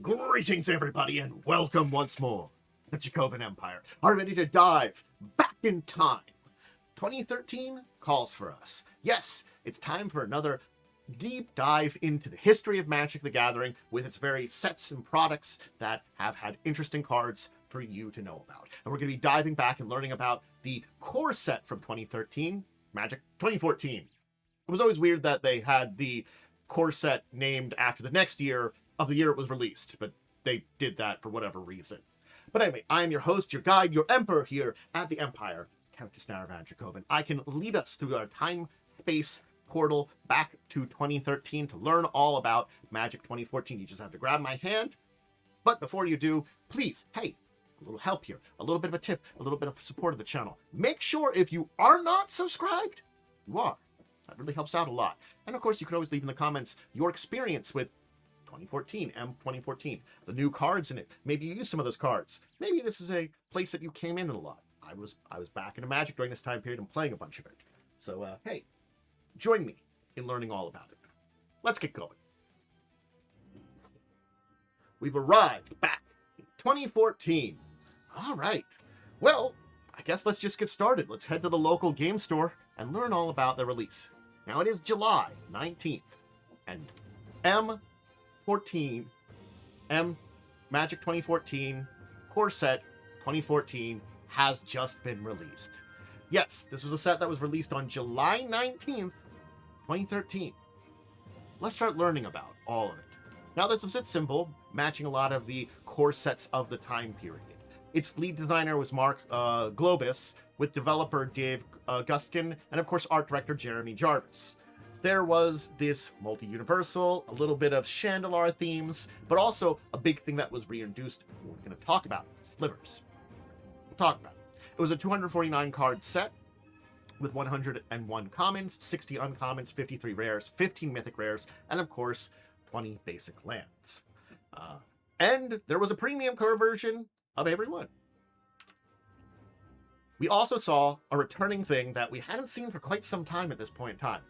Greetings, everybody, and welcome once more to the Dracovin Empire. Are ready to dive back in time? 2013 calls for us. Yes, it's time for another deep dive into the history of Magic the Gathering with its various sets and products that have had interesting cards for you to know about. And we're going to be diving back and learning about the core set from 2013, Magic 2014. It was always weird that they had the core set named after the next year of the year it was released, but they did that for whatever reason. But anyway, I am your host, your guide, your emperor here at the Empire, Countess Naravan Dracovin. I can lead us through our time-space portal back to 2013 to learn all about Magic 2014. You just have to grab my hand. But before you do, please, hey, a little help here, a little bit of a tip, a little bit of support of the channel. Make sure if you are not subscribed, you are. That really helps out a lot. And of course, you can always leave in the comments your experience with 2014, M2014, the new cards in it. Maybe you use some of those cards. Maybe this is a place that you came in a lot. I was back into Magic during this time period and playing a bunch of it. So, hey, join me in learning all about it. Let's get going. We've arrived back in 2014. All right. Well, I guess let's just get started. Let's head to the local game store and learn all about the release. Now, it is July 19th, and Magic 2014 Core Set 2014 has just been released. Yes, this was a set that was released on July 19th, 2013. Let's start learning about all of it. Now, that's a bit simple, matching a lot of the core sets of the time period. Its lead designer was Mark Globus, with developer Dave Guskin, and of course art director Jeremy Jarvis. There was this multi-universal, a little bit of Chandra themes, but also a big thing that was reintroduced, we're going to talk about, Slivers. We'll talk about it. It was a 249 card set with 101 commons, 60 uncommons, 53 rares, 15 mythic rares, and of course, 20 basic lands. And there was a premium core version of every one. We also saw a returning thing that we hadn't seen for quite some time at this point in time.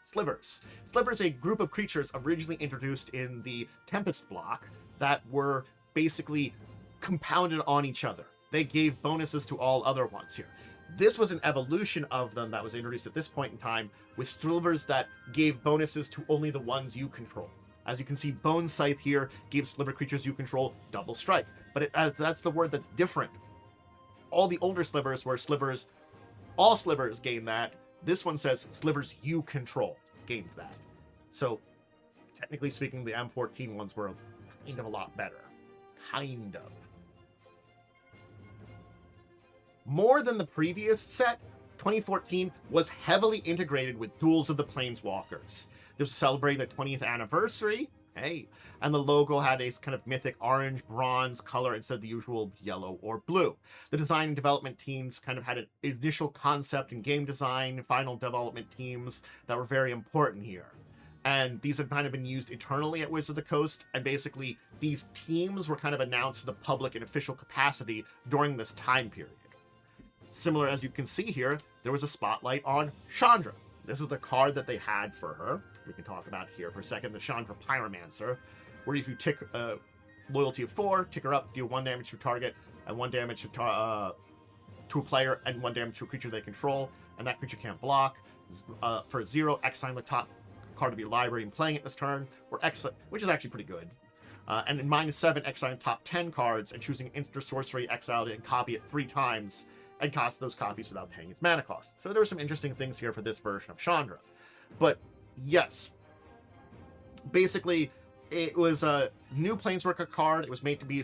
Slivers. Slivers, a group of creatures originally introduced in the Tempest block that were basically compounded on each other. They gave bonuses to all other ones here. This was an evolution of them that was introduced at this point in time, with Slivers that gave bonuses to only the ones you control. As you can see, Bone Scythe here gives Sliver creatures you control double strike. But that's the word that's different. All the older Slivers were Slivers, all Slivers gain that. This one says Slivers you control gains that. So, technically speaking, the M14 ones were kind of a lot better. Kind of. More than the previous set, 2014 was heavily integrated with Duels of the Planeswalkers. This was celebrating the 20th anniversary, hey, and the logo had a kind of mythic orange, bronze color instead of the usual yellow or blue. The design and development teams kind of had an initial concept and game design, final development teams that were very important here. And these have kind of been used eternally at Wizards of the Coast, and basically these teams were kind of announced to the public in official capacity during this time period. Similar, as you can see here, there was a spotlight on Chandra. This was the card that they had for her. We can talk about here for a second, the Chandra Pyromancer, where if you tick a loyalty of 4, tick her up, deal 1 damage to target, and 1 damage to a player, and 1 damage to a creature they control, and that creature can't block. For 0, exile the top card of your library and playing it this turn, or exile, which is actually pretty good. And in -7, exile top 10 cards, and choosing instant sorcery, exile it, and copy it 3 times, and cost those copies without paying its mana cost. So there were some interesting things here for this version of Chandra. But yes, basically, it was a new Planeswalker card. It was made to be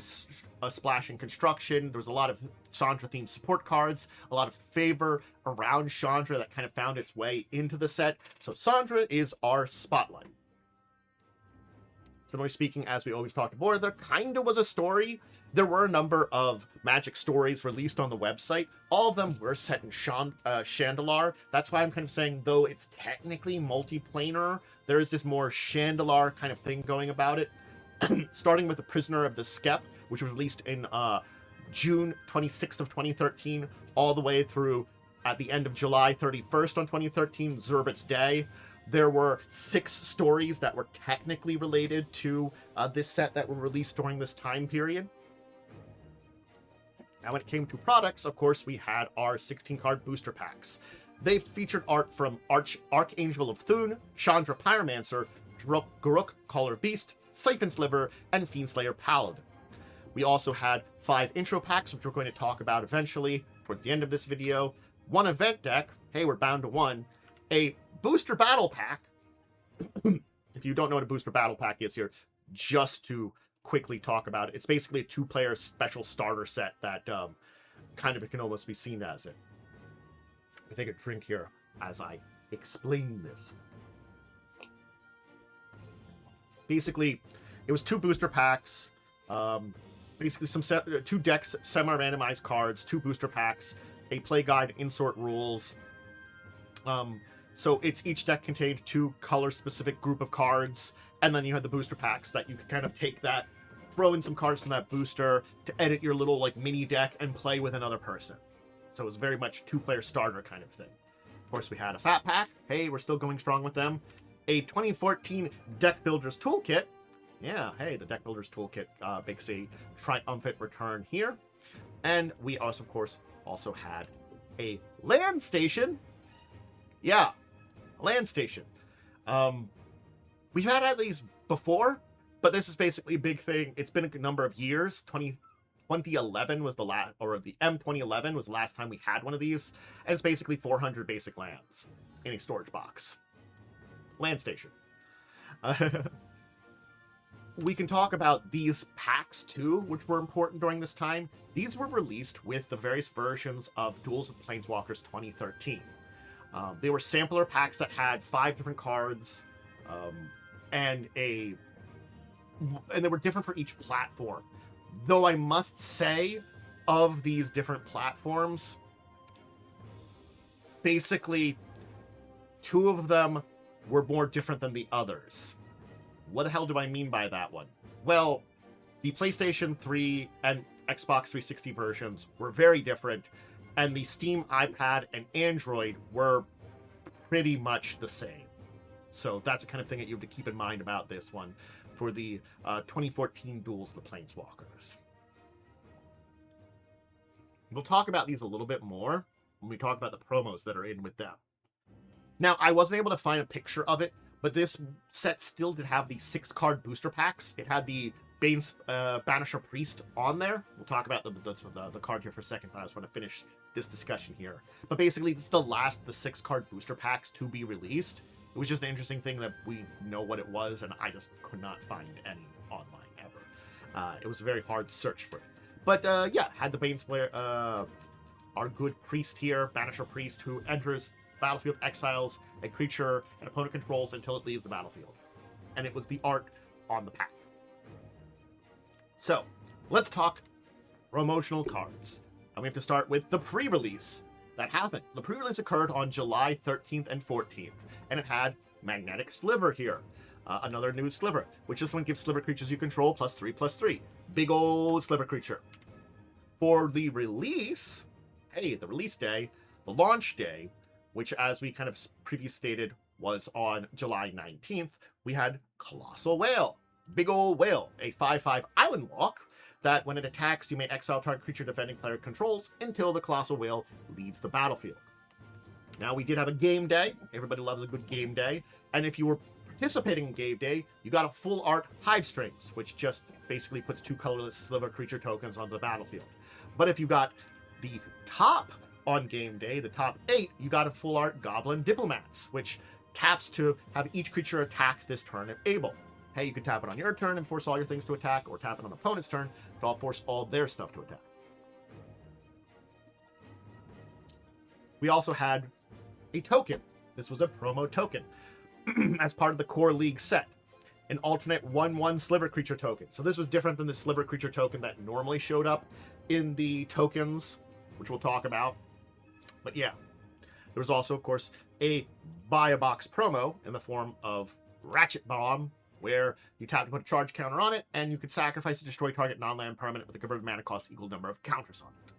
a splash in construction. There was a lot of Chandra-themed support cards, a lot of favor around Chandra that kind of found its way into the set. So Chandra is our spotlight. Similarly speaking, as we always talked before, there kind of was a story. There were a number of Magic stories released on the website. All of them were set in Chandra. That's why I'm kind of saying, though it's technically multiplanar, there is this more Chandra kind of thing going about it. Starting with The Prisoner of the Skep, which was released in June 26th of 2013, all the way through at the end of July 31st on 2013, Zurbit's Day. There were 6 stories that were technically related to this set that were released during this time period. Now, when it came to products, of course, we had our 16-card booster packs. They featured art from Archangel of Thune, Chandra Pyromancer, Garruk Caller Beast, Siphon Sliver, and Fiendslayer Paladin. We also had 5 intro packs, which we're going to talk about eventually toward the end of this video. 1 event deck, hey, we're bound to 1. A booster battle pack. If you don't know what a booster battle pack is here, just to quickly talk about it, it's basically a 2-player special starter set that kind of it can almost be seen as it. I take a drink here as I explain this. Basically, it was 2 booster packs, basically 2 decks, semi-randomized cards, 2 booster packs, a play guide, insert rules. So each deck contained 2 color-specific group of cards, and then you had the booster packs that you could kind of take that, throw in some cards from that booster to edit your little like mini deck and play with another person. So it was very much 2-player starter kind of thing. Of course, we had a Fat Pack. Hey, we're still going strong with them. A 2014 Deck Builders Toolkit. Yeah, hey, the Deck Builders Toolkit makes a triumphant return here. And we also, of course, also had a land station. Yeah, land station. We've had these before, but this is basically a big thing. It's been a number of years. 2011 was the last, or the M2011 was the last time we had one of these. And it's basically 400 basic lands in a storage box. Land station. We can talk about these packs too, which were important during this time. These were released with the various versions of Duels of Planeswalkers 2013. They were sampler packs that had 5 different cards, and they were different for each platform. Though I must say, of these different platforms, basically 2 of them were more different than the others. What the hell do I mean by that one? Well, the PlayStation 3 and Xbox 360 versions were very different, and the Steam, iPad, and Android were pretty much the same. So that's the kind of thing that you have to keep in mind about this one for the 2014 Duels of the Planeswalkers. We'll talk about these a little bit more when we talk about the promos that are in with them. Now, I wasn't able to find a picture of it, but this set still did have the 6-card booster packs. It had the Bane's Banisher Priest on there. We'll talk about the card here for a second, but I just want to finish this discussion here. But basically, this is the last of the 6-card booster packs to be released. It was just an interesting thing that we know what it was, and I just could not find any online ever. It was very hard to search for it. But yeah, had the Baneslayer, our good priest here, Banisher Priest, who enters battlefield, exiles a creature an opponent controls until it leaves the battlefield. And it was the art on the pack. So, let's talk promotional cards. And we have to start with the pre-release that happened. The pre-release occurred on July 13th and 14th, and it had Magnetic Sliver here. Another new Sliver, which this one gives Sliver creatures you control +3/+3. Big old Sliver creature. For the release, hey, the release day, the launch day, which as we kind of previously stated was on July 19th, we had Colossal Whale. Big old whale, a 5/5 island walk that when it attacks, you may exile target creature defending player controls until the Colossal Whale leaves the battlefield. Now, we did have a game day. Everybody loves a good game day. And if you were participating in game day, you got a full art Hive Strings, which just basically puts 2 colorless Sliver creature tokens onto the battlefield. But if you got the top on game day, the top 8, you got a full art Goblin Diplomats, which taps to have each creature attack this turn if able. Hey, you could tap it on your turn and force all your things to attack, or tap it on opponent's turn to force all their stuff to attack. We also had a token. This was a promo token as part of the Core League set. An alternate 1/1 Sliver creature token. So this was different than the Sliver creature token that normally showed up in the tokens, which we'll talk about. But yeah, there was also, of course, a buy a box promo in the form of Ratchet Bomb, where you tap to put a charge counter on it, and you could sacrifice to destroy target non-land permanent with a converted mana cost equal number of counters on it.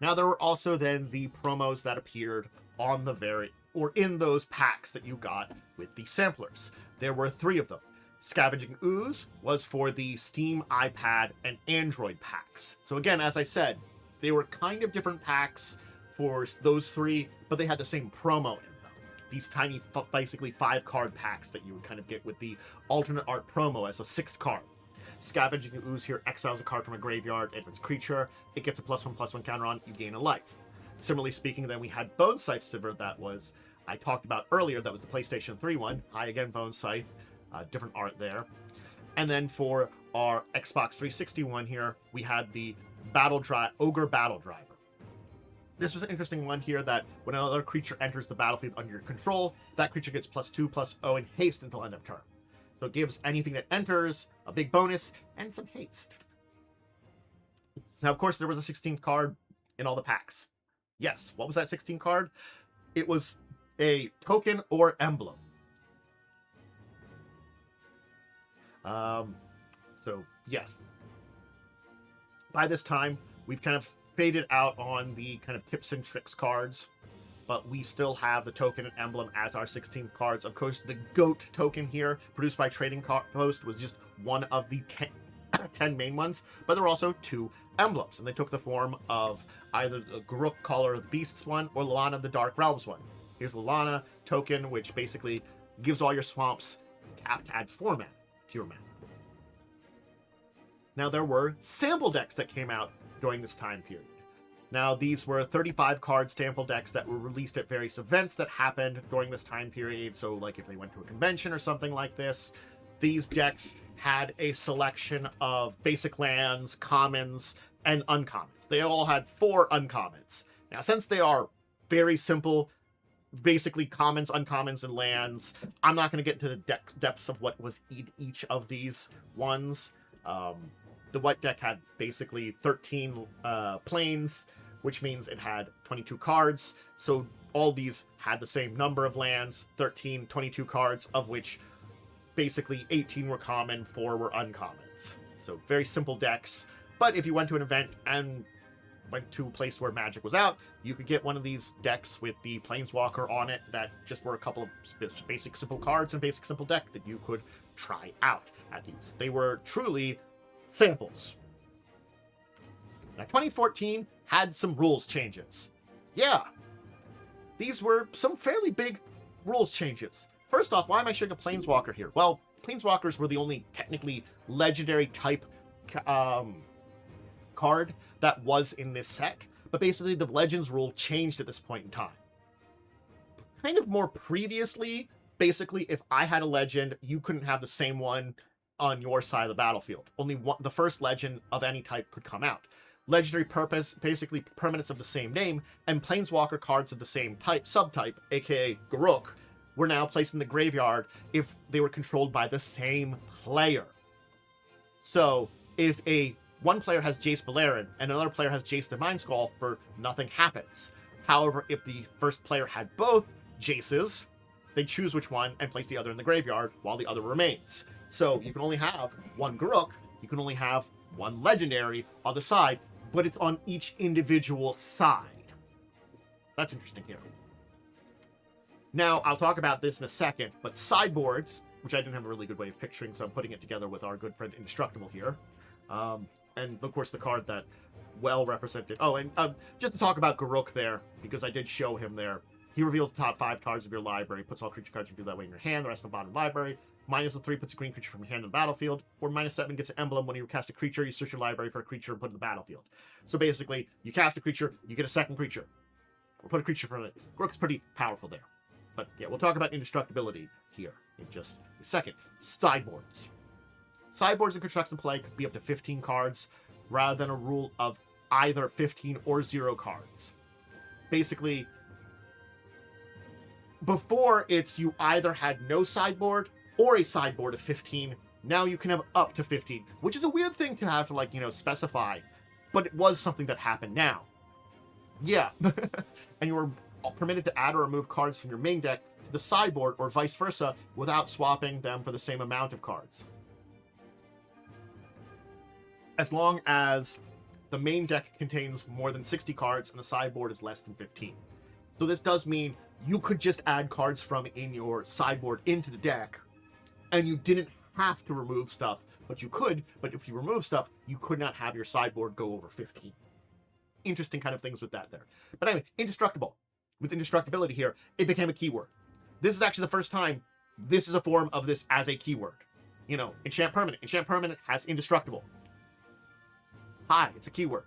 Now, there were also then the promos that appeared on the in those packs that you got with the samplers. There were 3 of them. Scavenging Ooze was for the Steam, iPad, and Android packs. So again, as I said, they were kind of different packs for those 3, but they had the same promo in them. These tiny, basically 5-card packs that you would kind of get with the alternate art promo as a 6th card. Scavenging Ooze here exiles a card from a graveyard. If it's a creature, it gets a +1/+1 counter on, you gain a life. Similarly speaking, then we had Bone Scythe Sliver that was, I talked about earlier, that was the PlayStation 3 one. Hi again, Bone Scythe. Different art there. And then for our Xbox 360 one here, we had the Ogre Battle Driver. This was an interesting one here that when another creature enters the battlefield under your control, that creature gets +2/+0 and haste until end of turn. So it gives anything that enters a big bonus and some haste. Now, of course, there was a 16th card in all the packs. Yes, what was that 16th card? It was a token or emblem. So yes, by this time we've kind of faded out on the kind of tips and tricks cards, but we still have the token and emblem as our 16th cards. Of course, the GOAT token here, produced by Trading Post, was just one of the 10 main ones, but there were also 2 emblems, and they took the form of either the Garruk Caller of the Beasts one or Lana of the Dark Realms one. Here's the Lana token, which basically gives all your swamps tap to add 4 mana. Pure mana. Now, there were sample decks that came out during this time period. Now, these were 35-card sample decks that were released at various events that happened during this time period. So, like, if they went to a convention or something like this, these decks had a selection of basic lands, commons, and uncommons. They all had 4 uncommons. Now, since they are very simple, basically commons, uncommons, and lands, I'm not going to get into the depths of what was in each of these ones. The white deck had basically 13 planes, which means it had 22 cards. So all these had the same number of lands, 13, 22 cards, of which basically 18 were common, 4 were uncommons. So very simple decks. But if you went to an event and went to a place where Magic was out, you could get one of these decks with the Planeswalker on it that just were a couple of basic simple cards and basic simple deck that you could try out at these. They were truly samples. Now, 2014 had some rules changes. Yeah, these were some fairly big rules changes. First off, why am I showing a Planeswalker here? Well, Planeswalkers were the only technically legendary type card that was in this set, but basically the Legends rule changed at this point in time. Kind of more previously, basically, if I had a Legend, you couldn't have the same one on your side of the battlefield. Only the first Legend of any type could come out. Legendary purpose, basically permanents of the same name, and Planeswalker cards of the same type, subtype, aka Garruk, were now placed in the graveyard if they were controlled by the same player. So, if one player has Jace Beleren and another player has Jace the Mindsculptor, nothing happens. However, if the first player had both Jaces, they choose which one and place the other in the graveyard while the other remains. So you can only have one Garruk, you can only have one Legendary on the side, but it's on each individual side. That's interesting here. Now, I'll talk about this in a second, but sideboards, which I didn't have a really good way of picturing, so I'm putting it together with our good friend Indestructible here. And, of course, the card that well represented... Oh, and just to talk about Garruk there, because I did show him there. He reveals the top 5 cards of your library, puts all creature cards you feel that way in your hand, the rest in the bottom library. -3 puts a green creature from your hand in the battlefield, or -7 gets an emblem. When you cast a creature, you search your library for a creature and put it in the battlefield. So basically, you cast a creature, you get a second creature, or put a creature from it. Garruk's pretty powerful there. But yeah, we'll talk about indestructibility here in just a second. Sideboards. Sideboards in construction play could be up to 15 cards, rather than a rule of either 15 or 0 cards. Basically, before it's you either had no sideboard or a sideboard of 15. Now you can have up to 15, which is a weird thing to have to, like, specify, but it was something that happened now. Yeah. And you were permitted to add or remove cards from your main deck to the sideboard or vice versa without swapping them for the same amount of cards. As long as the main deck contains more than 60 cards and the sideboard is less than 15. So this does mean you could just add cards from in your sideboard into the deck, and you didn't have to remove stuff, but you could. But if you remove stuff, you could not have your sideboard go over 15. Interesting kind of things with that there. But anyway, indestructible. With indestructibility here, it became a keyword. This is actually the first time this is a form of this as a keyword. You know, enchant permanent. Enchant permanent has indestructible. Hi, it's a keyword.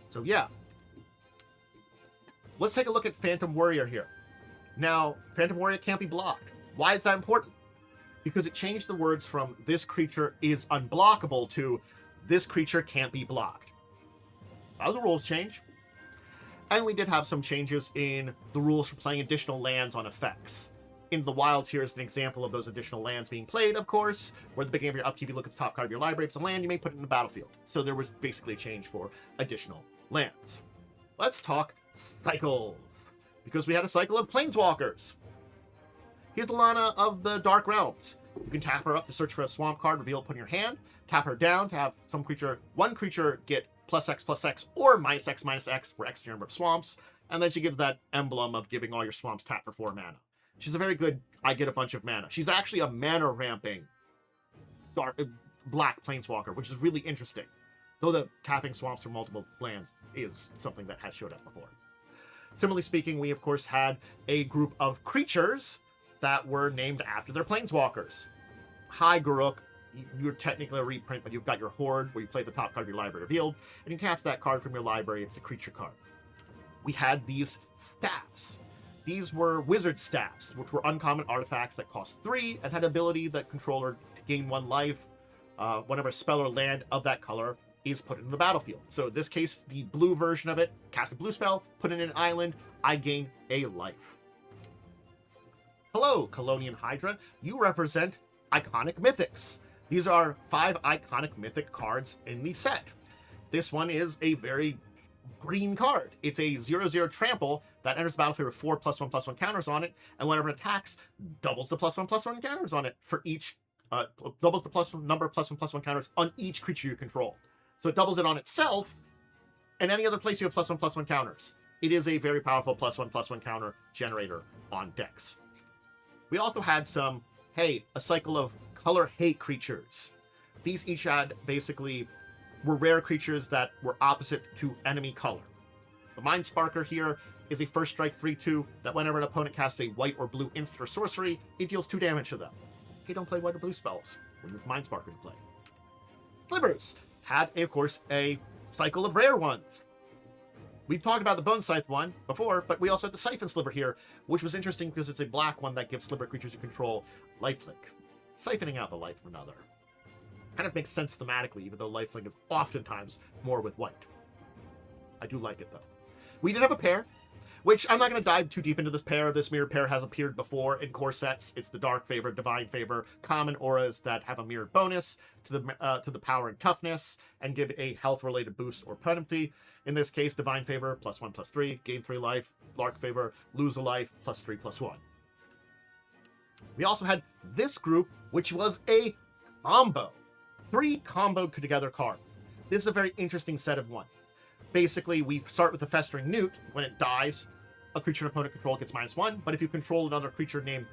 So yeah. Let's take a look at Phantom Warrior here. Now, Phantom Warrior can't be blocked. Why is that important? Because it changed the words from this creature is unblockable to this creature can't be blocked. That was a rules change. And we did have some changes in the rules for playing additional lands on effects. In the Wilds, here is an example of those additional lands being played, of course, where at the beginning of your upkeep, you look at the top card of your library. If it's a land, you may put it in the battlefield. So there was basically a change for additional lands. Let's talk cycles, because we had a cycle of Planeswalkers. Here's the Lana of the Dark Realms. You can tap her up to search for a swamp card, reveal it, put in your hand. Tap her down to have one creature get +X/+X or -X/-X, where X is your number of swamps. And then she gives that emblem of giving all your swamps tap for 4 mana. She's a very good, I get a bunch of mana. She's actually a mana ramping black Planeswalker, which is really interesting. Though the tapping swamps for multiple lands is something that has showed up before. Similarly speaking, we of course had a group of creatures that were named after their Planeswalkers. Hi, Guruk. You're technically a reprint, but you've got your Horde, where you play the top card of your library revealed, and you cast that card from your library. It's a creature card. We had these staffs. These were wizard staffs, which were uncommon artifacts that cost 3 and had ability that controller to gain 1 life whenever a spell or land of that color is put in the battlefield. So in this case, the blue version of it, cast a blue spell, put it in an island, I gain a life. Hello, Colonian Hydra. You represent iconic mythics. These are 5 iconic mythic cards in the set. This one is a very green card. It's a 0/0 trample that enters the battlefield with 4 +1/+1 counters on it, and whenever it attacks, doubles the +1/+1 counters on it for each, doubles the number of +1/+1 counters on each creature you control. So it doubles it on itself, and any other place you have +1/+1 counters. It is a very powerful +1/+1 counter generator on decks. We also had some, a cycle of color hate creatures. These each had basically were rare creatures that were opposite to enemy color. The Mind Sparker here is a first strike 3/2 that whenever an opponent casts a white or blue instant or sorcery, it deals 2 damage to them. Hey, don't play white or blue spells when you have Mind Sparker to play. Slivers had, of course, a cycle of rare ones. We've talked about the Bone Scythe one before, but we also had the Siphon Sliver here, which was interesting because it's a black one that gives Sliver creatures you control lifelink, siphoning out the life of another. Kind of makes sense thematically, even though lifelink is oftentimes more with white. I do like it, though. We did have a pair, which I'm not going to dive too deep into this pair. This mirrored pair has appeared before in core sets. It's the Dark Favor, Divine Favor, common auras that have a mirrored bonus to the power and toughness, and give a health-related boost or penalty. In this case, Divine Favor, +1/+3, gain 3 life. Dark Favor, lose a life, +3/+1. We also had this group, which was a combo. 3 comboed together cards. This is a very interesting set of ones. Basically, we start with the Festering Newt. When it dies, a creature an opponent control gets -1, but if you control another creature named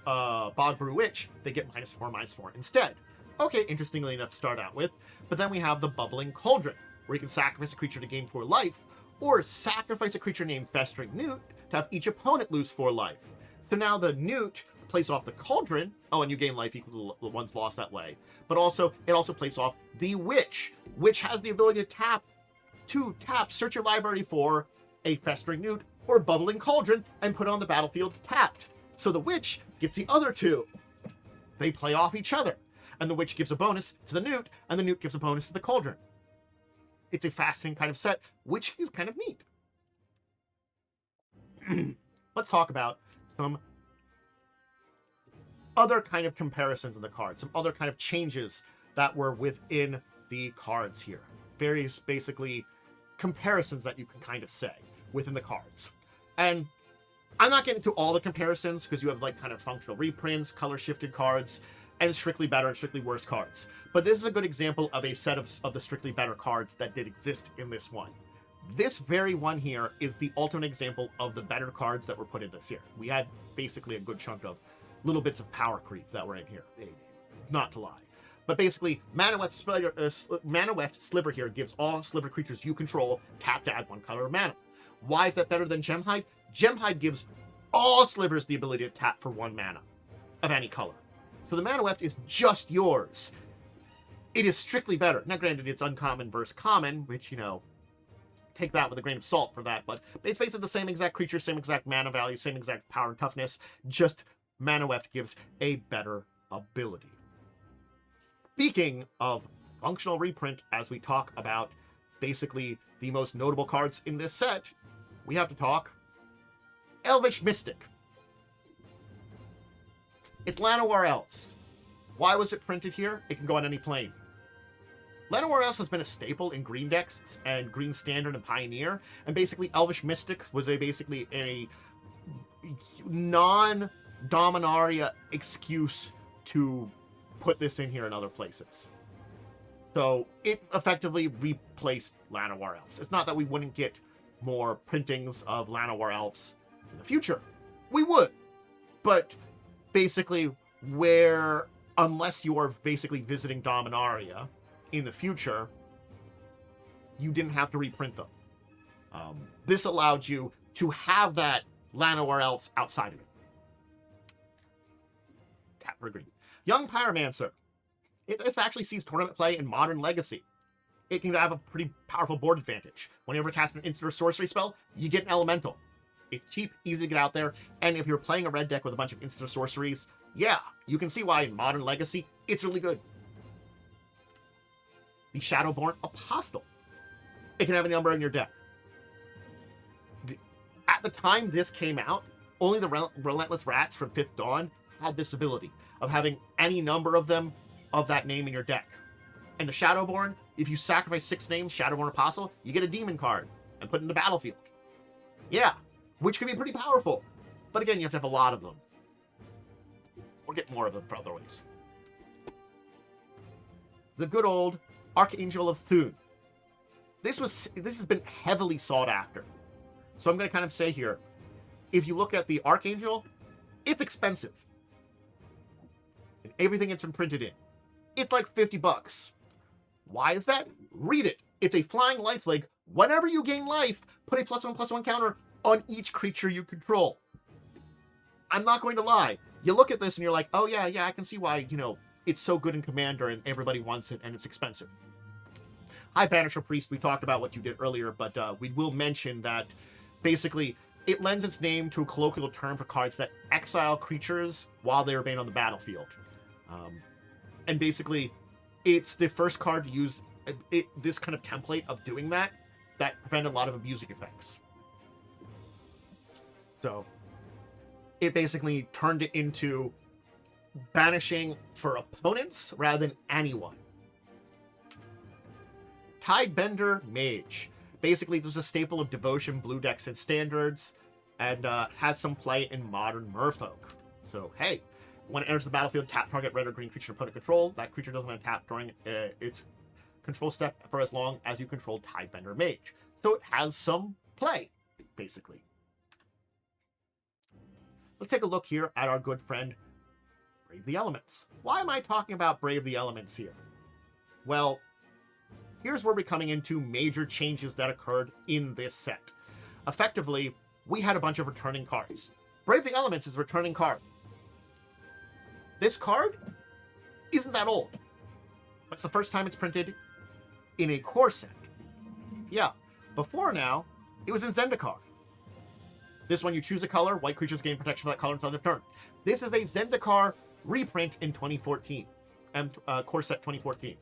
Bog Brew Witch, they get -4/-4 instead. Okay, interestingly enough to start out with. But then we have the Bubbling Cauldron, where you can sacrifice a creature to gain 4 life, or sacrifice a creature named Festering Newt to have each opponent lose 4 life. So now the Newt plays off the Cauldron, and you gain life equal to the one's lost that way. But also, it also plays off the Witch, which has the ability to search your library for a Festering Newt or Bubbling Cauldron and put it on the battlefield tapped. So the Witch gets the other 2. They play off each other, and the Witch gives a bonus to the Newt, and the Newt gives a bonus to the Cauldron. It's a fascinating kind of set, which is kind of neat. Let's talk about some other kind of comparisons in the cards, some other kind of changes that were within the cards here. Various, basically, comparisons that you can kind of say within the cards. And I'm not getting into all the comparisons because you have kind of functional reprints, color shifted cards, and strictly better and strictly worse cards. But this is a good example of a set of the strictly better cards that did exist in this one. This very one here is the ultimate example of the better cards that were put in this here. We had basically a good chunk of little bits of power creep that were in here. Not to lie. But basically, Mana Weft Sliver here gives all Sliver creatures you control tap to add 1 color of mana. Why is that better than Gemhide? Gemhide gives all Slivers the ability to tap for 1 mana of any color. So the Mana Weft is just yours. It is strictly better. Now, granted, it's uncommon versus common, which, you know, take that with a grain of salt for that. But it's basically the same exact creature, same exact mana value, same exact power and toughness. Just Mana Weft gives a better ability. Speaking of functional reprint, as we talk about basically the most notable cards in this set, we have to talk Elvish Mystic. It's Llanowar Elves. Why was it printed here? It can go on any plane. Llanowar Elves has been a staple in green decks and green standard and pioneer, and basically Elvish Mystic was basically a non-Dominaria excuse to put this in here in other places. So it effectively replaced Llanowar Elves. It's not that we wouldn't get more printings of Llanowar Elves in the future. We would. But basically, unless you are basically visiting Dominaria in the future, you didn't have to reprint them. This allowed you to have that Llanowar Elves outside of it. Tap for green. Young Pyromancer. This actually sees tournament play in Modern Legacy. It can have a pretty powerful board advantage. Whenever you cast an instant or sorcery spell, you get an elemental. It's cheap, easy to get out there, and if you're playing a red deck with a bunch of instant or sorceries, yeah, you can see why in Modern Legacy, it's really good. The Shadowborn Apostle. It can have a number in your deck. At the time this came out, only the Relentless Rats from 5th Dawn had this ability of having any number of them of that name in your deck. And the Shadowborn, if you sacrifice 6 names, Shadowborn Apostle, you get a demon card and put it in the battlefield. Yeah, which can be pretty powerful. But again, you have to have a lot of them. Or get more of them for other ways. The good old Archangel of Thune. This has been heavily sought after. So I'm going to kind of say here, if you look at the Archangel, it's expensive. And everything it's been printed in. It's like $50. Why is that? Read it. It's a flying lifelink. Whenever you gain life, put a +1/+1 counter on each creature you control. I'm not going to lie. You look at this and you're like, oh yeah, I can see why, it's so good in Commander and everybody wants it and it's expensive. Hi, Banisher Priest. We talked about what you did earlier, but we will mention that basically it lends its name to a colloquial term for cards that exile creatures while they remain on the battlefield. And basically, it's the first card to use this kind of template of doing that prevented a lot of abusing effects. So it basically turned it into banishing for opponents rather than anyone. Tidebender Mage. Basically, there's a staple of Devotion, blue decks, and standards, and has some play in Modern Merfolk. So, hey, when it enters the battlefield, tap target red or green creature opponent control. That creature doesn't untap during its control step for as long as you control Tidebender Mage. So it has some play, basically. Let's take a look here at our good friend, Brave the Elements. Why am I talking about Brave the Elements here? Well, here's where we're coming into major changes that occurred in this set. Effectively, we had a bunch of returning cards. Brave the Elements is a returning card. This card isn't that old. It's the first time it's printed in a core set. Yeah, before now, it was in Zendikar. This one, you choose a color, white creatures gain protection for that color until end of turn. This is a Zendikar reprint in 2014, core set 2014.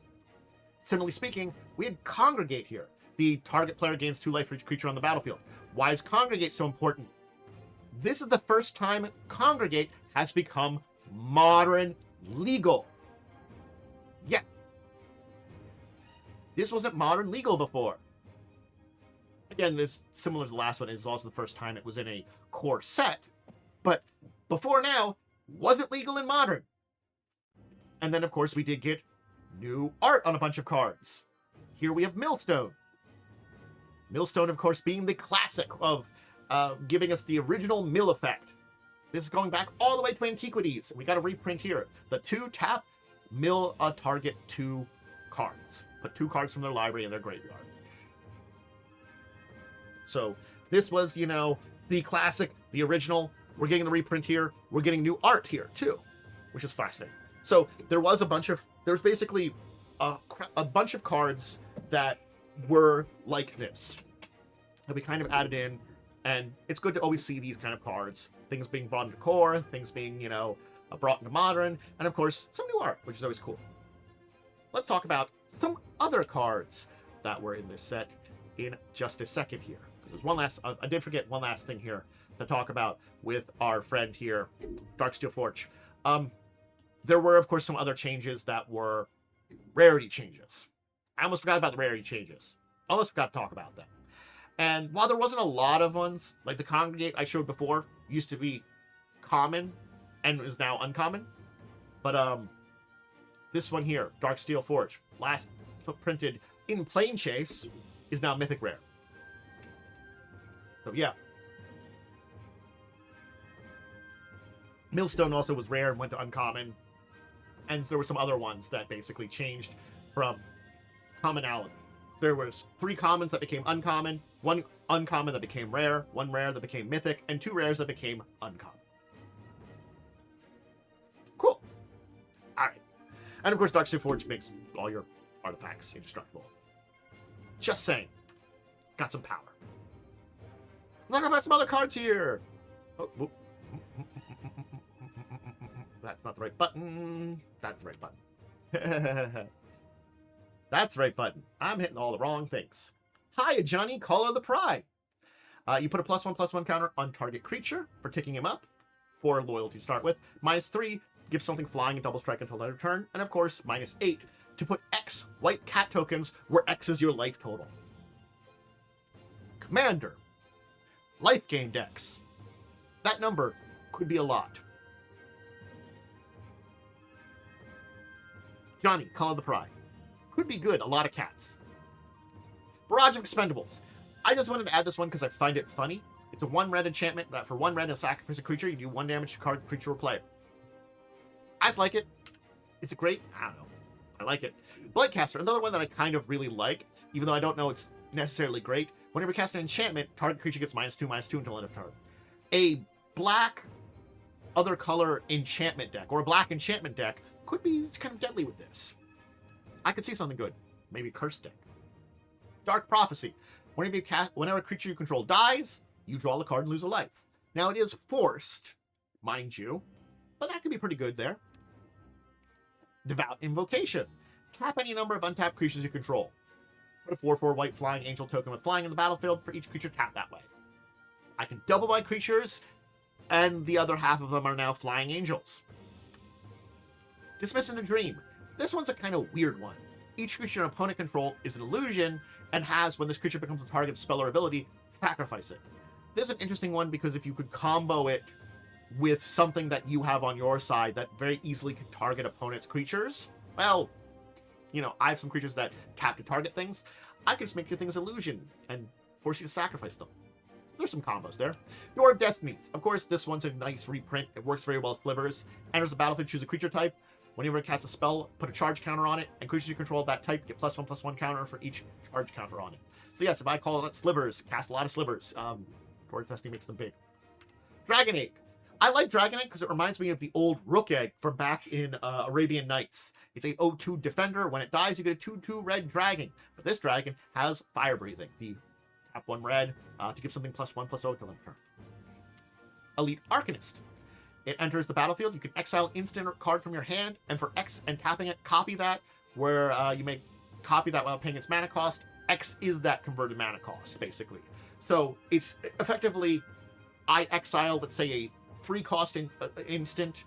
Similarly speaking, we had Congregate here. The target player gains 2 life for each creature on the battlefield. Why is Congregate so important? This is the first time Congregate has become modern legal. Yeah. This wasn't modern legal before. Again, this, similar to the last one, is also the first time it was in a core set. But before now, wasn't legal in modern. And then, of course, we did get new art on a bunch of cards. Here we have Millstone. Millstone, of course, being the classic of giving us the original mill effect. This is going back all the way to Antiquities. We got a reprint here. The 2-tap mill a target 2 cards. Put 2 cards from their library in their graveyard. So this was, you know, the classic, the original. We're getting the reprint here. We're getting new art here too, which is fascinating. So there's basically a bunch of cards that were like this that we kind of added in, and it's good to always see these kind of cards, things being brought into core, things being, you know, brought into modern, and of course some new art, which is always cool. Let's talk about some other cards that were in this set in just a second here. There's one last, I did forget one last thing here to talk about with our friend here, Darksteel Forge. There were, of course, some other changes that were rarity changes. I almost forgot about the rarity changes. Almost forgot to talk about them. And while there wasn't a lot of ones, like the Congregate I showed before used to be common and is now uncommon. But this one here, Darksteel Forge, last printed in Plane Chase, is now Mythic Rare. So yeah. Millstone also was rare and went to uncommon. And there were some other ones that basically changed from commonality. There was 3 commons that became uncommon, 1 uncommon that became rare, 1 rare that became mythic, and 2 rares that became uncommon. Cool. Alright. And of course, Darksteel Forge makes all your artifacts indestructible. Just saying. Got some power. Look about some other cards here. Oh, whoop. That's not the right button. That's the right button. That's the right button. I'm hitting all the wrong things. Hi, Johnny, Caller of the Pride. You put a +1/+1 counter on target creature for ticking him up. 4 loyalty to start with. -3, give something flying and double strike until end of turn. And of course, -8 to put X white cat tokens where X is your life total. Commander. Life gain decks. That number could be a lot. Johnny, Call of the Pride. Could be good, a lot of cats. Barrage of Expendables. I just wanted to add this one because I find it funny. It's a 1 red enchantment that for 1 red and sacrifice a creature, you do 1 damage to card, creature, or player. I just like it. Is it great? I don't know. I like it. Blightcaster, another one that I kind of really like, even though I don't know it's necessarily great. Whenever you cast an enchantment, target creature gets -2/-2 until end of turn. A black other color enchantment deck, or a black enchantment deck, could be kind of deadly with this. I could see something good. Maybe a curse deck. Dark Prophecy. Whenever a creature you control dies, you draw a card and lose a life. Now it is forced, mind you, but that could be pretty good there. Devout Invocation. Tap any number of untapped creatures you control. Put a 4/4 white flying angel token with flying in the battlefield for each creature tapped that way. I can double my creatures, and the other half of them are now flying angels. Dismissing the Dream. This one's a kind of weird one. Each creature an opponent control is an illusion, and has, when this creature becomes a target of spell or ability, sacrifice it. This is an interesting one because if you could combo it with something that you have on your side that very easily could target opponent's creatures, well, you know, I have some creatures that tap to target things. I can just make your things illusion and force you to sacrifice them. There's some combos there. Your Destinies. Of course, this one's a nice reprint. It works very well with Slivers. Enters the battlefield, choose a creature type. Whenever it casts a spell, put a charge counter on it, and creatures you control of that type get +1/+1 counter for each charge counter on it. So yes, if I call that Slivers, cast a lot of Slivers. Your Destiny makes them big. Dragon Egg. I like Dragon Egg because it reminds me of the old Rook Egg from back in Arabian Nights. It's a 0/2 defender. When it dies, you get a 2/2 red dragon. But this dragon has fire breathing. The tap 1 red to give something +1/+0 until end of turn. Elite Arcanist. It enters the battlefield. You can exile instant card from your hand, and for X and tapping it, copy that. Where you may copy that without paying its mana cost. X is that converted mana cost, basically. So it's effectively, I exile, let's say, a free cost instant,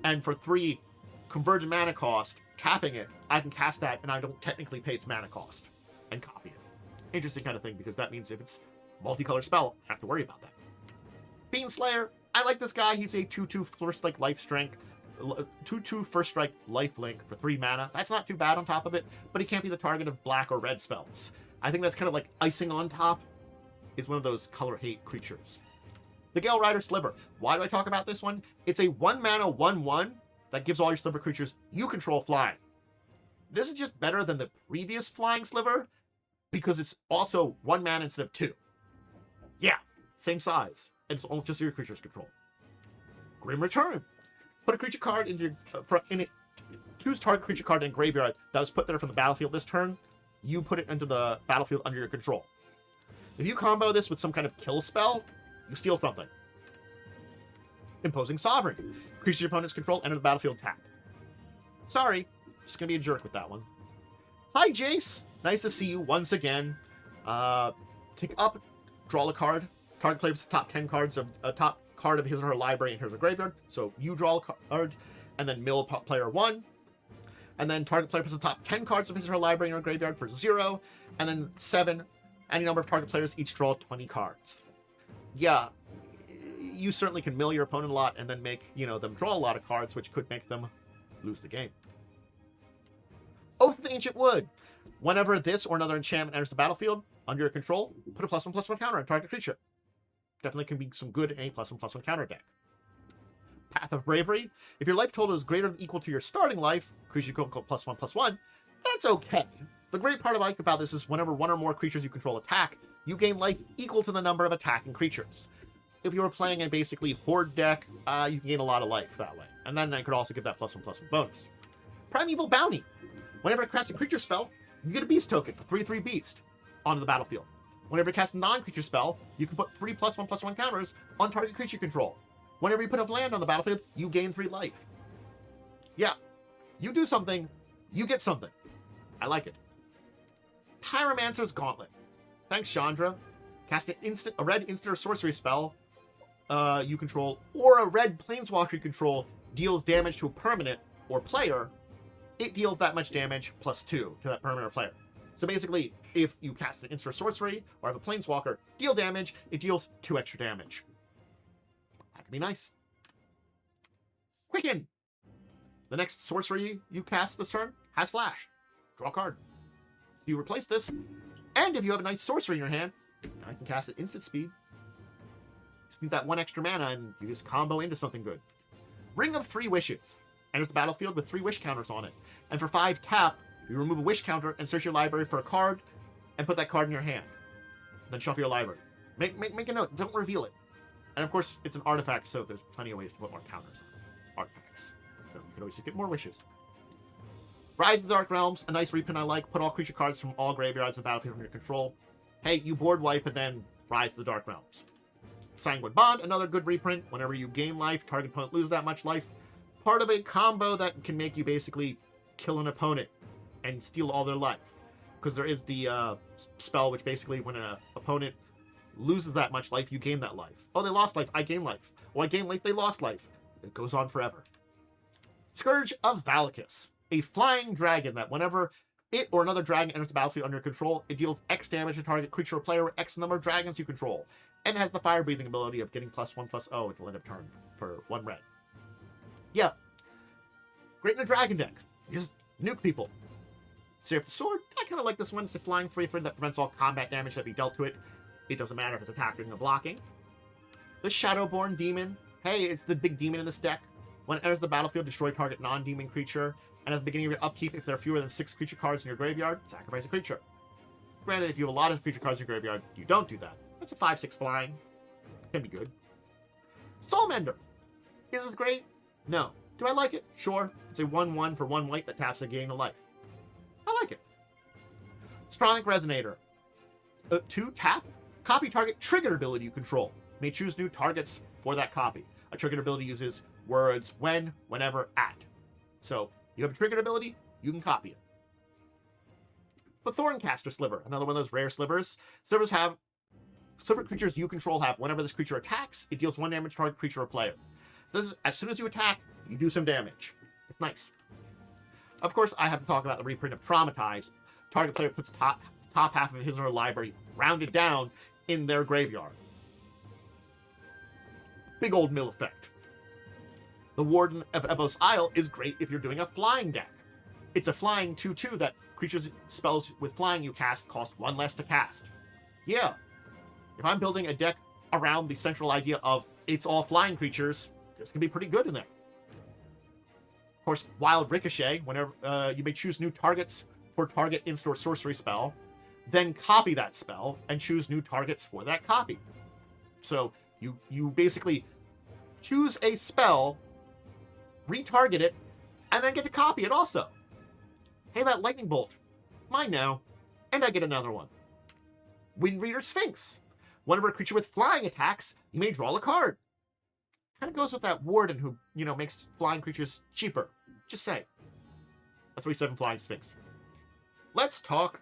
and for 3 converted mana cost, tapping it, I can cast that, and I don't technically pay its mana cost, and copy it. Interesting kind of thing, because that means if it's multicolor spell, I have to worry about that. Fiend Slayer. I like this guy. He's a 2/2 first like life strength. 2/2 first strike lifelink for 3 mana. That's not too bad on top of it, but he can't be the target of black or red spells. I think that's kind of like icing on top. Is one of those color hate creatures. The Gale Rider Sliver. Why do I talk about this one? It's a 1 mana 1/1 that gives all your Sliver creatures you control flying. This is just better than the previous flying Sliver because it's also 1 mana instead of 2. Yeah, same size. And it's all just your creatures control. Grim Return. Put a creature card into your choose target creature card in graveyard that was put there from the battlefield this turn. You put it into the battlefield under your control. If you combo this with some kind of kill spell, you steal something. Imposing Sovereign. Creature your opponent's control, enter the battlefield tapped. Sorry, just gonna be a jerk with that one. Hi, Jace. Nice to see you once again. Take up, draw a card. Target player puts the top 10 cards of a top card of his or her library into her graveyard. So you draw a card, and then mill player 1. And then target player puts the top 10 cards of his or her library in her graveyard for 0. And then 7. Any number of target players each draw 20 cards. Yeah, you certainly can mill your opponent a lot and then make, them draw a lot of cards, which could make them lose the game. Oath of the Ancient Wood. Whenever this or another enchantment enters the battlefield under your control, put a +1/+1 counter on target creature. Definitely can be some good in a +1/+1 counter deck. Path of Bravery. If your life total is greater than or equal to your starting life, creature go +1/+1, that's okay. The great part I like about this is whenever one or more creatures you control attack, you gain life equal to the number of attacking creatures. If you were playing a basically horde deck, you can gain a lot of life that way. And then I could also give that +1/+1 bonus. Primeval Bounty. Whenever I cast a creature spell, you get a beast token, a 3/3 beast, onto the battlefield. Whenever you cast a non-creature spell, you can put 3 +1/+1 counters on target creature control. Whenever you put a land on the battlefield, you gain 3 life. Yeah, you do something, you get something. I like it. Pyromancer's Gauntlet. Thanks, Chandra. Cast a red instant or sorcery spell you control, or a red planeswalker you control deals damage to a permanent or player. It deals that much damage +2 to that permanent or player. So basically, if you cast an instant or sorcery or have a planeswalker deal damage, it deals 2 extra damage. That can be nice. Quicken. The next sorcery you cast this turn has flash. Draw a card. You replace this, and if you have a nice sorcery in your hand, I can cast it instant speed. Just need that 1 extra mana, and you just combo into something good. Ring of 3 Wishes. Enters the battlefield with 3 wish counters on it. And for 5 tap, you remove a wish counter and search your library for a card, and put that card in your hand. Then shuffle your library. Make a note, don't reveal it. And of course, it's an artifact, so there's plenty of ways to put more counters on artifacts. So you can always just get more wishes. Rise of the Dark Realms, a nice reprint I like. Put all creature cards from all graveyards in the battlefield under your control. Hey, you board wipe and then Rise of the Dark Realms. Sanguine Bond, another good reprint. Whenever you gain life, target opponent lose that much life. Part of a combo that can make you basically kill an opponent and steal all their life. Because there is the spell which basically when an opponent loses that much life, you gain that life. Oh, they lost life, I gain life. Oh, I gain life, they lost life. It goes on forever. Scourge of Valakis. A flying dragon that whenever it or another dragon enters the battlefield under your control, it deals X damage to target creature or player with X number of dragons you control, and has the fire-breathing ability of getting +1/+0 until end of turn for 1 red. Yeah. Great in a dragon deck. You just nuke people. Seraph the Sword. I kind of like this one. It's a flying 3/3 that prevents all combat damage that be dealt to it. It doesn't matter if it's attacking or blocking. The Shadowborn Demon. Hey, it's the big demon in this deck. When it enters the battlefield, destroy target non-demon creature. And at the beginning of your upkeep, if there are fewer than 6 creature cards in your graveyard, sacrifice a creature. Granted, if you have a lot of creature cards in your graveyard, you don't do that. That's a 5/6 flying. Can be good. Soulmender. Is it great? No. Do I like it? Sure. It's a 1/1 for 1 white that taps a gain of life. I like it. Stronic Resonator. 2 tap. Copy target trigger ability you control. May choose new targets for that copy. A triggered ability uses words when, whenever, at. So, you have a triggered ability, you can copy it. The Thorncaster Sliver, another one of those rare slivers. Sliver creatures you control have, whenever this creature attacks, it deals 1 damage to target creature or player. This is, as soon as you attack, you do some damage. It's nice. Of course, I have to talk about the reprint of Traumatize. Target player puts top half of his or her library, rounded down, in their graveyard. Big old mill effect. The The Warden of Evos Isle is great if you're doing a flying deck. It's a flying 2/2 that creatures spells with flying you cast cost 1 less to cast. Yeah, if I'm building a deck around the central idea of it's all flying creatures, this can be pretty good in there. Of course, Wild Ricochet, whenever you may choose new targets for target in-store sorcery spell, then copy that spell and choose new targets for that copy. So you basically choose a spell, retarget it, and then get to copy it also. Hey, that lightning bolt, mine now, and I get another one. Wind Reader Sphinx. Whenever a creature with flying attacks, you may draw a card. Kind of goes with that Warden who, makes flying creatures cheaper. Just say. A 3/7 flying Sphinx. Let's talk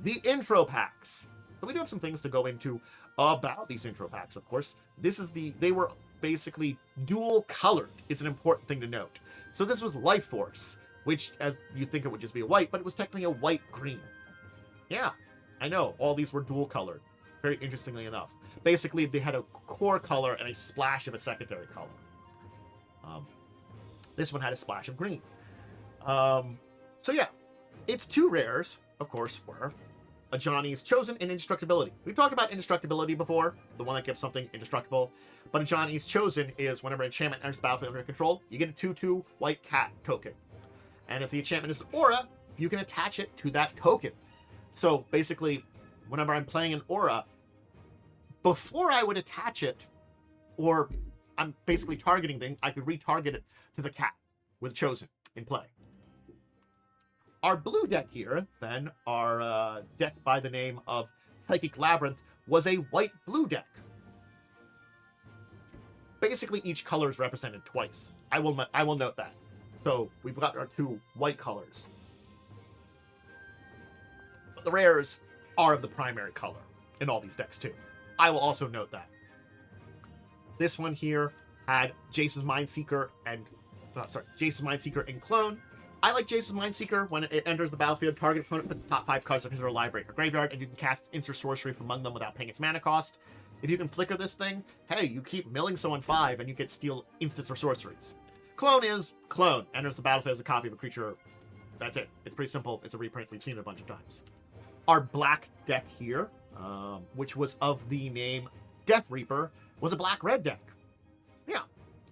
the intro packs. So we do have some things to go into about these intro packs, of course. They were basically dual colored is an important thing to note. So this was Life Force, which as you'd think it would just be a white, but it was technically a white-green. Yeah, I know, all these were dual colored. Very interestingly enough. Basically, they had a core color and a splash of a secondary color. This one had a splash of green. So yeah, its 2 rares, of course, were Ajani's Chosen and Indestructibility. We've talked about Indestructibility before, the one that gives something indestructible. But Ajani's Chosen is whenever an enchantment enters the battlefield under control, you get a 2/2 white cat token. And if the enchantment is an aura, you can attach it to that token. So basically, whenever I'm playing an aura, before I would attach it, or I'm basically targeting things, I could retarget it to the cat with Chosen in play. Our blue deck here, then, our deck by the name of Psychic Labyrinth, was a white-blue deck. Basically, each color is represented twice. I will note that. So we've got our 2 white colors. But the rares are of the primary color in all these decks, too. I will also note that. This one here had Jace's Mindseeker and Clone. I like Jace's Mindseeker. When it enters the battlefield, target opponent puts the top 5 cards of his or her library or graveyard, and you can cast instant sorcery from among them without paying its mana cost. If you can flicker this thing, hey, you keep milling someone 5, and you get steal instants or sorceries. Clone is Clone. Enters the battlefield as a copy of a creature. That's it. It's pretty simple. It's a reprint. We've seen it a bunch of times. Our black deck here, which was of the name Death Reaper, was a black-red deck. Yeah.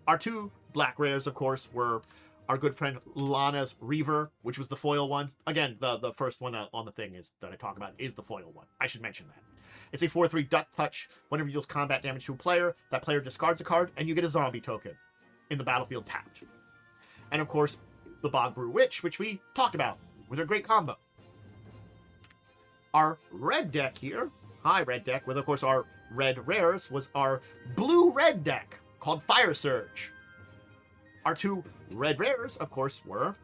Our 2 black rares, of course, were our good friend Lana's Reaver, which was the foil one. Again, the first one on the thing that I talk about is the foil one. I should mention that. It's a 4/3 Duck Touch. Whenever you deal combat damage to a player, that player discards a card, and you get a zombie token in the battlefield tapped. And of course, the Bogbrew Witch, which we talked about with her great combo. Our red deck here, red deck, with of course our red rares, was our blue-red deck called Fire Surge. Our 2 red rares, of course, were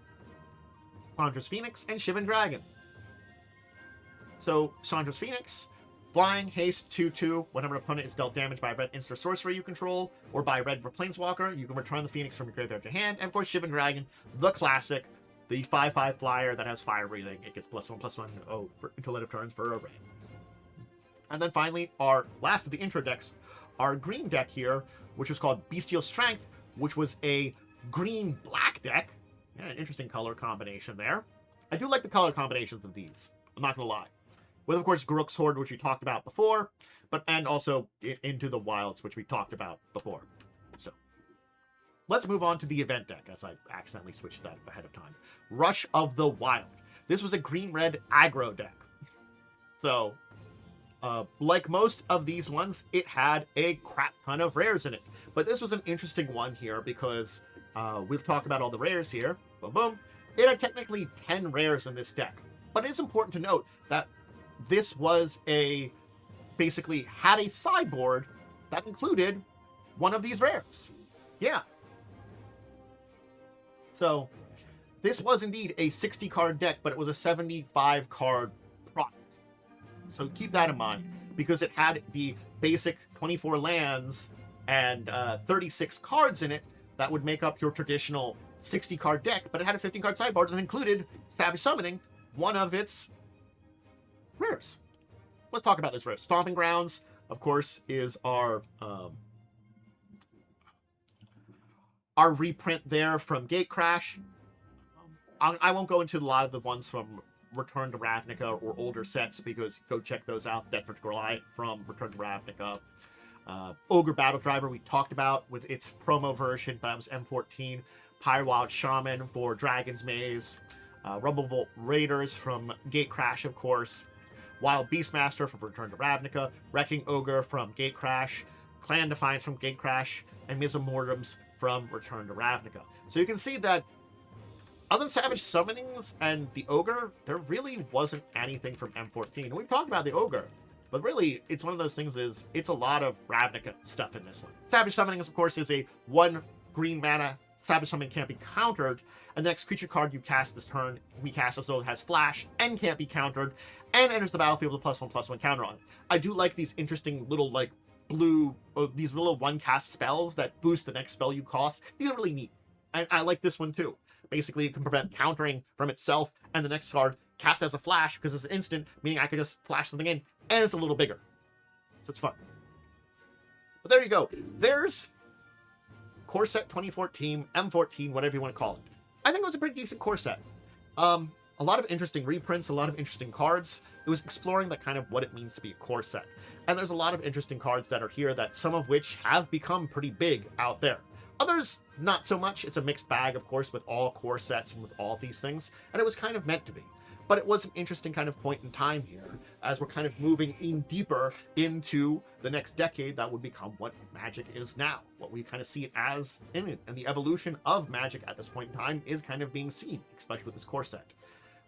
Chandra's Phoenix and Shivan Dragon. So, Chandra's Phoenix, flying, haste, 2/2. Whenever an opponent is dealt damage by a red instant sorcery you control, or by a red Planeswalker, you can return the Phoenix from your graveyard to hand. And of course, Shivan Dragon, the classic, the 5/5 flyer that has fire breathing. It gets +1/+1 until end of turns for a red. And then finally, our last of the intro decks, our green deck here, which was called Bestial Strength, which was a green-black deck. Yeah, an interesting color combination there. I do like the color combinations of these. I'm not going to lie. With, of course, Garruk's Horde, which we talked about before, and also Into the Wilds, which we talked about before. So, let's move on to the event deck, as I accidentally switched that ahead of time. Rush of the Wild. This was a green-red aggro deck. So, like most of these ones, it had a crap ton of rares in it. But this was an interesting one here because we'll talk about all the rares here. Boom, boom. It had technically 10 rares in this deck. But it is important to note that this was basically had a sideboard that included one of these rares. Yeah. So, this was indeed a 60-card deck, but it was a 75-card product. So keep that in mind, because it had the basic 24 lands and 36 cards in it that would make up your traditional 60-card deck, but it had a 15-card sideboard that included Savage Summoning, one of its rares. Let's talk about this rare. Stomping Grounds, of course, is our our reprint there from Gatecrash. I won't go into a lot of the ones from Return to Ravnica or older sets, because go check those out. Deathwitch Goliath from Return to Ravnica. Ogre Battle Driver we talked about with its promo version, that was M14. Pyrewild Shaman for Dragon's Maze. Rumblevolt Raiders from Gatecrash, of course. Wild Beastmaster from Return to Ravnica. Wrecking Ogre from Gatecrash. Clan Defiance from Gatecrash. And Mizamortums from Return to Ravnica. So you can see that other than Savage Summonings and the Ogre, there really wasn't anything from M14. And we've talked about the Ogre, but really, it's one of those things it's a lot of Ravnica stuff in this one. Savage Summonings, of course, is a 1 green mana. Savage Summoning can't be countered, and the next creature card you cast this turn can be cast as though it has flash and can't be countered, and enters the battlefield with a +1/+1 counter on it. I do like these interesting little, like, blue, these little 1-cast spells that boost the next spell you cast. These are really neat, and I like this one too. Basically, it can prevent countering from itself, and the next card cast as a flash, because it's an instant, meaning I could just flash something in, and it's a little bigger. So it's fun. But there you go. There's Core Set 2014, M14, whatever you want to call it. I think it was a pretty decent core set. A lot of interesting reprints, a lot of interesting cards. It was exploring that kind of what it means to be a core set. And there's a lot of interesting cards that are here, that some of which have become pretty big out there. Others, not so much. It's a mixed bag, of course, with all core sets and with all these things. And it was kind of meant to be. But it was an interesting kind of point in time here, as we're kind of moving in deeper into the next decade that would become what Magic is now. What we kind of see it as in it. And the evolution of Magic at this point in time is kind of being seen, especially with this core set.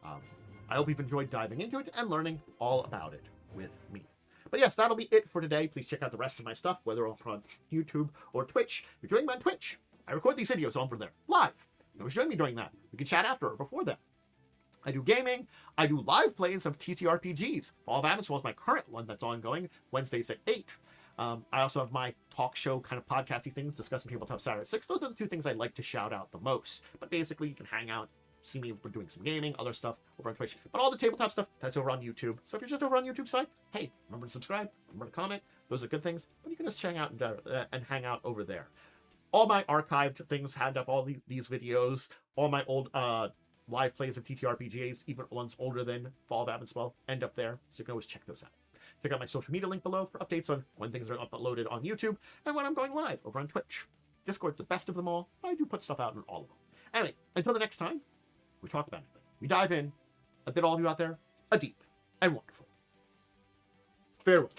I hope you've enjoyed diving into it and learning all about it with me. But yes, that'll be it for today. Please check out the rest of my stuff, whether on YouTube or Twitch. If you're joining me on Twitch, I record these videos on from there, live. You can always join me during that. We can chat after or before that. I do gaming. I do live plays of TTRPGs. Fall of Atmosphere is my current one that's ongoing, Wednesdays at 8. I also have my talk show kind of podcasty things, discussing tabletop Saturday at 6. Those are the two things I like to shout out the most. But basically, you can hang out, see me doing some gaming, other stuff over on Twitch. But all the tabletop stuff, that's over on YouTube. So if you're just over on YouTube side, hey, remember to subscribe, remember to comment. Those are good things. But you can just hang out and hang out over there. All my archived things had up all these videos, all my old live plays of TTRPGs, even ones older than Fall of Abenswell, end up there. So you can always check those out. Check out my social media link below for updates on when things are uploaded on YouTube and when I'm going live over on Twitch. Discord's the best of them all. I do put stuff out in all of them. Anyway, until the next time, we talk about anything. We dive in. I bid all of you out there a deep and wonderful farewell.